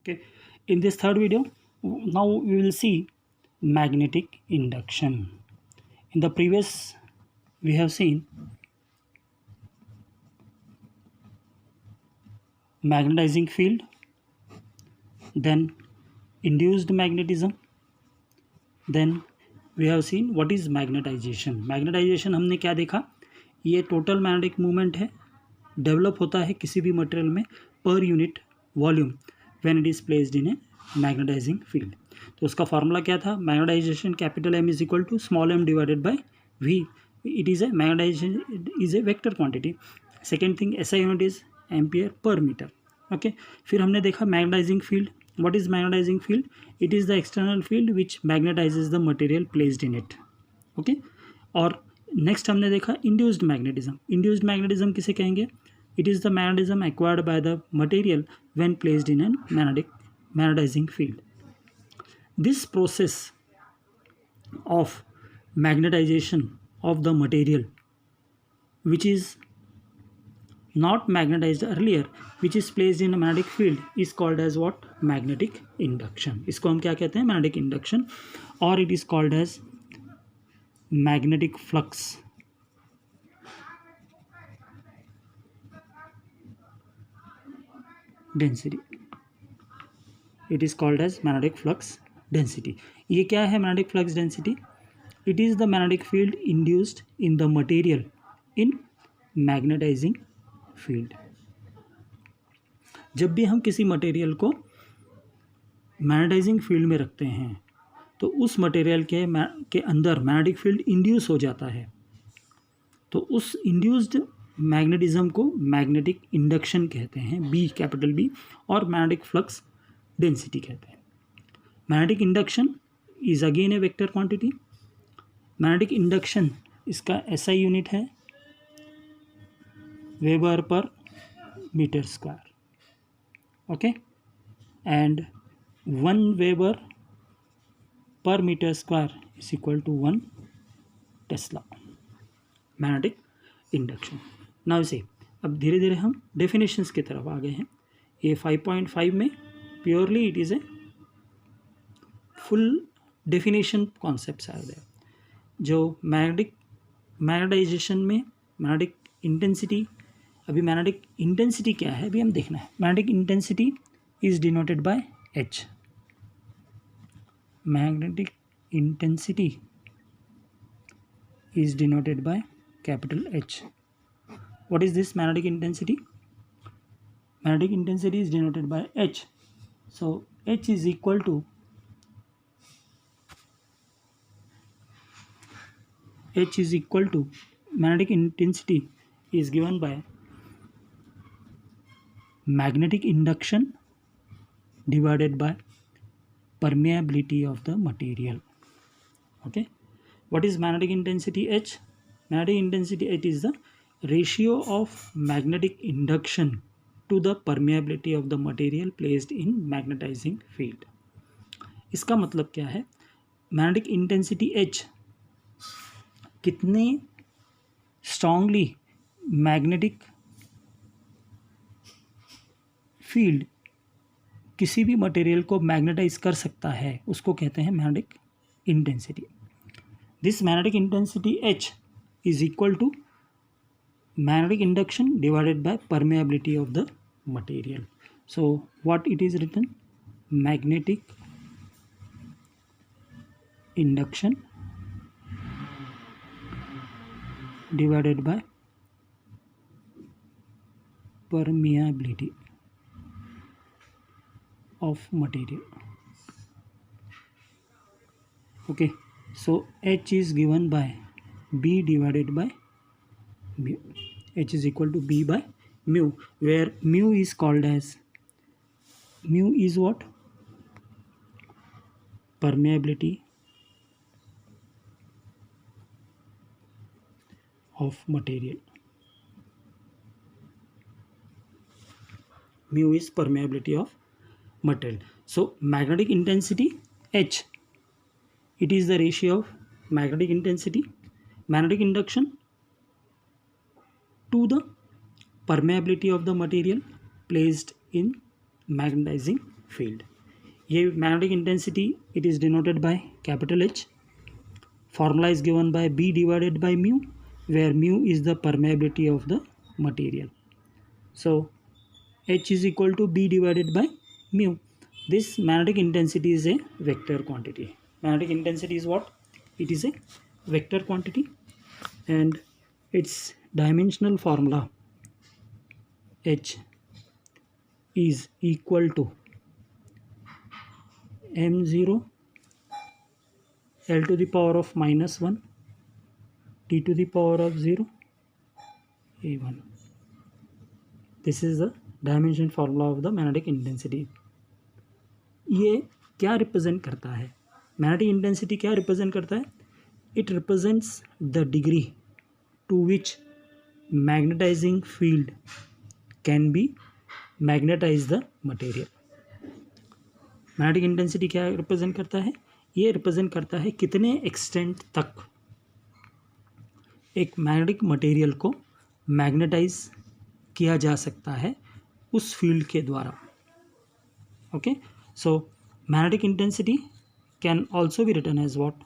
Okay, in this third video, now we will see magnetic induction. In the previous, we have seen magnetizing field, then induced magnetism, then we have seen what is magnetization. Magnetization हमने क्या देखा, ये total magnetic movement है, develop होता है किसी भी material में पर unit volume when it is placed in a magnetising field. तो उसका फार्मूला क्या था, magnetisation capital M is equal to small M divided by V. It is a magnetisation is a vector quantity. Second thing SI unit is ampere per metre. Okay, फिर हमने देखा magnetising field. What is magnetising field? It is the external field which magnetises the material placed in it. Okay, और next हमने देखा induced magnetism. Induced magnetism किसे कहेंगे? It is the magnetism acquired by the material when placed in an magnetising field. This process of magnetization of the material which is not magnetized earlier, which is placed in a magnetic field, is called as what? Magnetic induction. इसको हम क्या कहते हैं? Magnetic induction, or it is called as magnetic flux. Density. It is called as magnetic flux density. ये क्या है magnetic flux density? It is the magnetic field induced in the material in magnetizing field. जब भी हम किसी material को magnetising field में रखते हैं तो उस मटेरियल के अंदर मैग्नेटिक फील्ड इंड्यूस हो जाता है, तो उस इंड्यूस्ड मैग्नेटिज्म को मैग्नेटिक इंडक्शन कहते हैं, बी कैपिटल बी, और मैग्नेटिक फ्लक्स डेंसिटी कहते हैं. Magnetic induction is again a vector quantity. Magnetic induction इसका एसआई यूनिट है weber per metre square. Okay, and 1 weber per metre square is equal to 1 tesla. Magnetic induction. Now से अब धीरे धीरे हम definitions की तरफ आ गए हैं. ये 5.5 में purely it is a full definition concepts आए हैं. जो मैग्नेटाइजेशन में मैग्नेटिक इंटेंसिटी, अभी मैग्नेटिक इंटेंसिटी क्या है अभी हम देखना है. Magnetic intensity is denoted by H. Magnetic intensity is denoted by capital H. What is this magnetic intensity? Magnetic intensity is denoted by H. So H is equal to magnetic intensity is given by magnetic induction divided by permeability of the material. Okay, what is magnetic intensity H? Magnetic intensity H is the ratio of magnetic induction to the permeability of the material placed in magnetizing field. इसका मतलब क्या है? Magnetic intensity H कितने strongly magnetic field किसी भी material को magnetise कर सकता है उसको कहते हैं magnetic intensity. This magnetic intensity H is equal to magnetic induction divided by permeability of the material. So what it is written? Magnetic induction divided by permeability of material. Okay, so H is given by B divided by mu. H is equal to B by mu, where mu is called as, mu is what? Permeability of material. Mu is permeability of material. So magnetic intensity H, it is the ratio of magnetic intensity, magnetic induction to the permeability of the material placed in magnetizing field. ये magnetic intensity it is denoted by capital H. Formula is given by B divided by mu, where mu is the permeability of the material. So H is equal to B divided by mu. This magnetic intensity is a vector quantity. Magnetic intensity is what? It is a vector quantity, and its dimensional formula H is equal to m0 L to the power of -1 T to the power of 0 A1. This is the dimension formula of the magnetic intensity. ये क्या represent करता है? Magnetic intensity क्या represent करता है? It represents the degree to which magnetising field can be magnetise the material. Magnetic intensity क्या represent करता है? ये रिप्रेजेंट करता है कितने एक्सटेंट तक एक मैग्नेटिक मटेरियल को मैग्नेटाइज किया जा सकता है उस फील्ड के द्वारा. Okay, so magnetic intensity can also be written as what?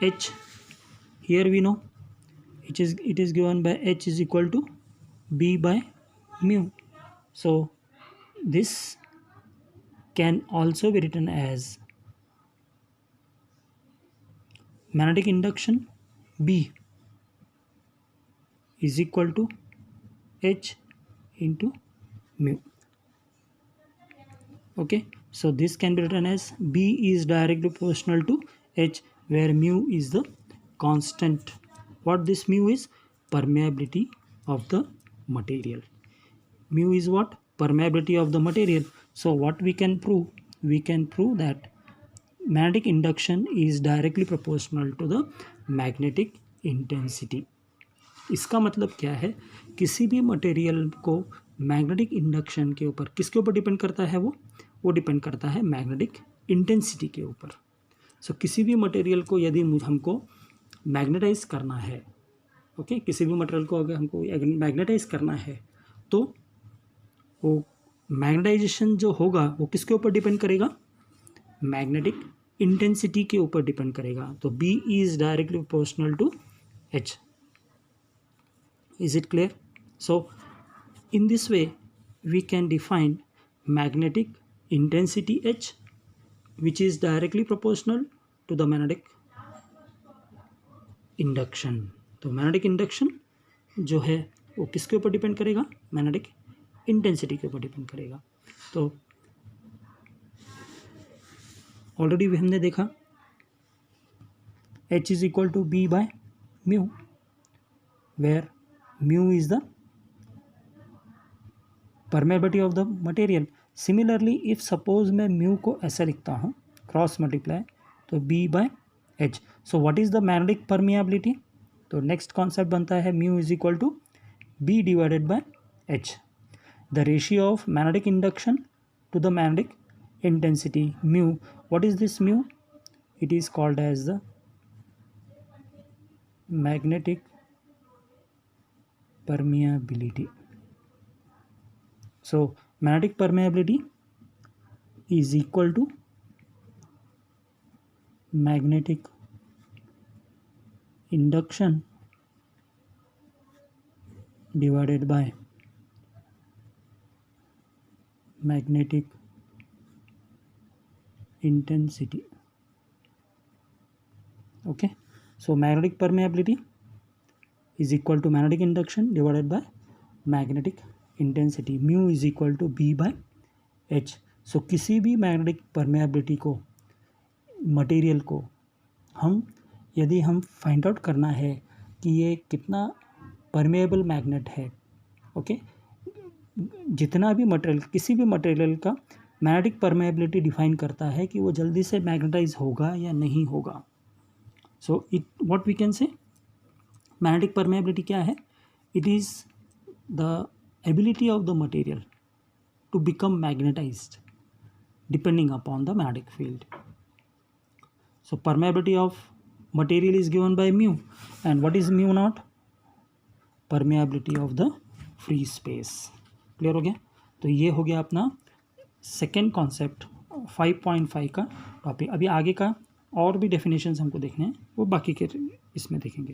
H. Here we know it is given by H is equal to B by mu. So this can also be written as magnetic induction B is equal to H into mu. Okay, so this can be written as B is directly proportional to H, where mu is the constant. What this mu is? Permeability of the material. Mu is what? Permeability of the material. So what we can prove? We can prove that magnetic induction is directly proportional to the magnetic intensity. इसका मतलब क्या है? किसी भी material को magnetic induction के ऊपर किसके ऊपर डिपेंड करता है? वो डिपेंड करता है मैग्नेटिक इंटेंसिटी के ऊपर. सो किसी भी मटेरियल को यदि हमको मैग्नेटाइज करना है, ओके, किसी भी मटेरियल को अगर हमको मैग्नेटाइज करना है तो वो मैग्नेटाइजेशन जो होगा वो किसके ऊपर डिपेंड करेगा? मैग्नेटिक इंटेंसिटी के ऊपर डिपेंड करेगा. तो B is directly proportional to H. Is it clear? So in this way we can define magnetic intensity H, which is directly proportional to the magnetic induction. तो magnetic induction जो है वो किसके ऊपर डिपेंड करेगा? Magnetic intensity के ऊपर depend करेगा. तो ऑलरेडी हमने देखा H is equal to B by mu, where mu is the permeability of the material. Similarly, if suppose मैं mu को ऐसा लिखता हूँ क्रॉस मल्टीप्लाई, तो B by H. So what is the magnetic permeability? तो next concept बनता है mu is equal to B divided by H. The ratio of magnetic induction to the magnetic intensity mu. What is this mu? It is called as the magnetic permeability. So magnetic permeability is equal to magnetic induction divided by magnetic intensity. Okay, so magnetic permeability is equal to magnetic induction divided by magnetic intensity. Mu is equal to B by H. So किसी भी magnetic permeability को material को यदि हम find out करना है कि ये कितना परमेबल मैग्नेट है, ओके, जितना भी मटेरियल किसी भी मटेरियल का मैग्नेटिक परमेबिलिटी डिफाइन करता है कि वो जल्दी से मैग्नेटाइज होगा या नहीं होगा. So it what we can say magnetic permeability क्या है? It is the ability of the material to become magnetized depending upon the magnetic field. So permeability of material is given by mu, and what is mu naught? Permeability of the free space. Clear हो गया? तो ये हो गया अपना second concept 5.5 का topic. अभी आगे का और भी डेफिनेशंस हमको देखने हैं, वो बाकी के इसमें देखेंगे।